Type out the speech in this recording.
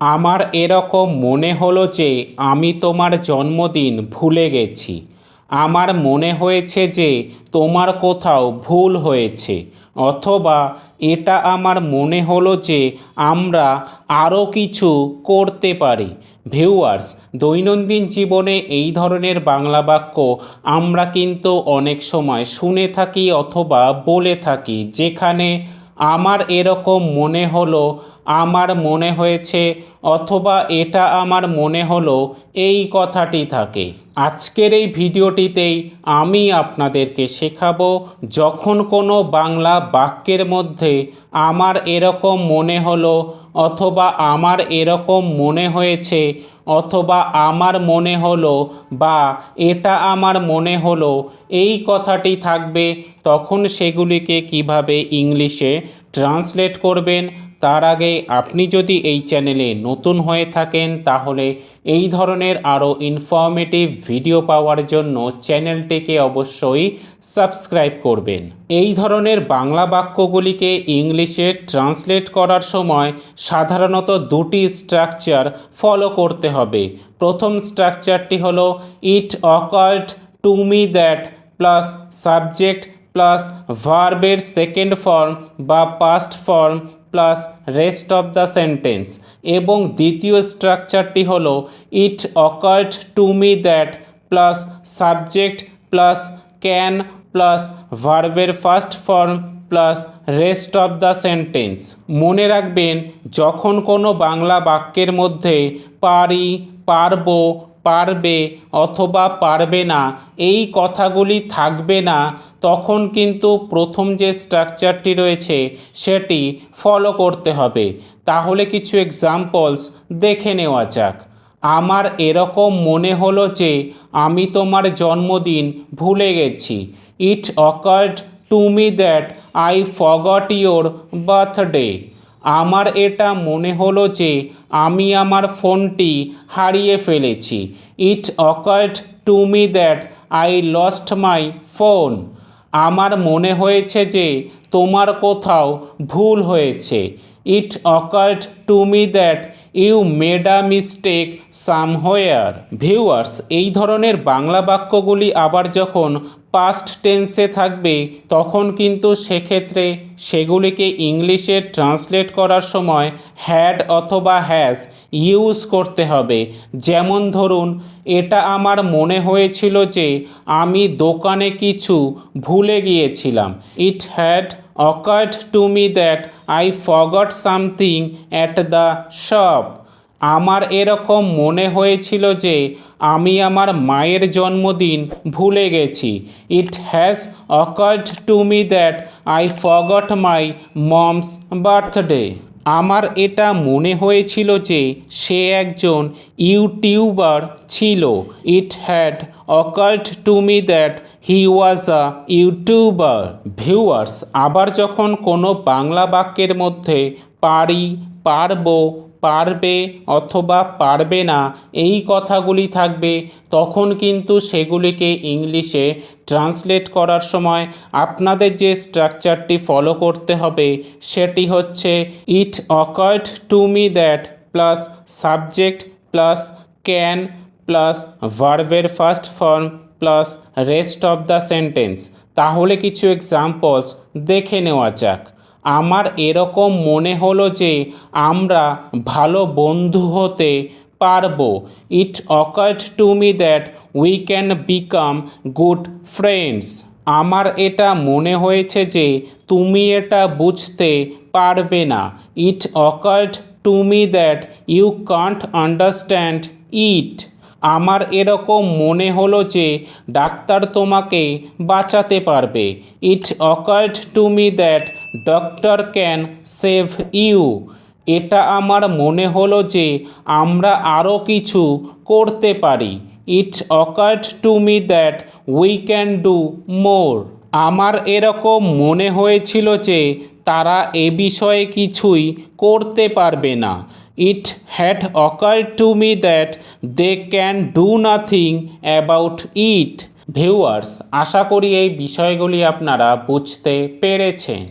আমার এরকম মনে হলো যে আমি তোমার জন্মদিন ভুলে গেছি। আমার মনে হয়েছে যে তোমার কোথাও ভুল হয়েছে, অথবা এটা আমার মনে হলো যে আমরা আরও কিছু করতে পারি। ভিউয়ার্স, দৈনন্দিন জীবনে এই ধরনের বাংলা বাক্য আমরা কিন্তু অনেক সময় শুনে থাকি অথবা বলে থাকি, যেখানে আমার এরকম মনে হলো, আমার মনে হয়েছে, অথবা এটা আমার মনে হলো, এই কথাটি থাকে। আজকের এই ভিডিওটিতেই আমি আপনাদেরকে শেখাবো, যখন কোনো বাংলা বাক্যের মধ্যে আমার এরকম মনে হলো, অথবা আমার এরকম মনে হয়েছে, অথবা আমার মনে হলো, বা এটা আমার মনে হলো, এই কথাটি থাকবে, তখন সেগুলিকে কিভাবে ইংলিশে ট্রান্সলেট করবেন। তার আগে আপনি যদি এই চ্যানেলে নতুন হয়ে থাকেন, তাহলে এই ধরনের আরও ইনফরমেটিভ ভিডিও পাওয়ার জন্য চ্যানেলটিকে অবশ্যই সাবস্ক্রাইব করবেন। এই ধরনের বাংলা বাক্যগুলিকে ইংলিশে ট্রান্সলেট করার সময় সাধারণত দুটি স্ট্রাকচার ফলো করতে হবে। প্রথম স্ট্রাকচারটি হলো it occurred to me that plus subject plus ভার্বের সেকেন্ড ফর্ম বা past form plus rest of the sentence, এবং দ্বিতীয় স্ট্রাকচারটি হলো it occurred to me that plus subject plus can plus ভার্বের first form plus rest of the sentence. মনে রাখবেন, যখন কোনো বাংলা বাক্যের মধ্যে পারি, পারবো, পারবে অথবা পারবে না এই কথাগুলি থাকবে না, তখন কিন্তু প্রথম যে স্ট্রাকচারটি রয়েছে সেটি ফলো করতে হবে। তাহলে কিছু এক্সাম্পলস দেখে নেওয়া যাক। আমার এরকম মনে হলো যে আমি তোমার জন্মদিন ভুলে গেছি। It occurred to me that I forgot your birthday. আমার এটা মনে হলো যে আমি আমার ফোনটি হারিয়ে ফেলেছি। It occurred to me that I lost my phone. আমার মনে হয়েছে যে তোমার কোথাও ভুল হয়েছে। It occurred to me that you made a mistake somewhere. Viewers, এই ধরনের বাংলা বাক্যগুলি আবার যখন পাস্ট টেন্সে থাকবে, তখন কিন্তু সেক্ষেত্রে সেগুলিকে ইংলিশে ট্রান্সলেট করার সময় হ্যাড অথবা হ্যাজ ইউজ করতে হবে। যেমন ধরুন, এটা আমার মনে হয়েছিল যে আমি দোকানে কিছু ভুলে গিয়েছিলাম। ইট had occurred to me that I forgot something at the shop. আমার এরকম মনে হয়েছিল যে আমি আমার মায়ের জন্মদিন ভুলে গেছি। It has occurred to me that I forgot my moms birthday. আমার এটা মনে হয়েছিল যে সে একজন ইউটিউবার ছিল। ইট had occurred to me that he was a YouTuber. Viewers, আবার যখন কোনো বাংলা বাক্যের মধ্যে পারি, পারবো, পারবে অথবা পারবে না এই কথাগুলি থাকবে, তখন কিন্তু সেগুলিকে ইংলিশে ট্রান্সলেট করার সময় আপনাদের যে স্ট্রাকচারটি ফলো করতে হবে সেটি হচ্ছে it occurred to me that plus subject plus can plus ভার্বের first form plus rest of the sentence. তাহলে কিছু এক্সাম্পলস দেখে নেওয়া যাক। আমার এরকম মনে হলো যে আমরা ভালো বন্ধু হতে পারবো। It occurred to me that we can become good friends. আমার এটা মনে হয়েছে যে তুমি এটা বুঝতে পারবে না। It occurred to me that you can't understand it. আমার এরকম মনে হলো যে ডাক্তার তোমাকে বাঁচাতে পারবে। It occurred to me that doctor can save you. এটা আমার মনে হলো যে আমরা আরও কিছু করতে পারি। It occurred to me that we can do more. আমার এরকম মনে হয়েছিল যে তারা এ বিষয়ে কিছুই করতে পারবে না। It had occurred to me that they can do nothing about it. Viewers, আশা করি এই বিষয়গুলি আপনারা বুঝতে পেরেছেন।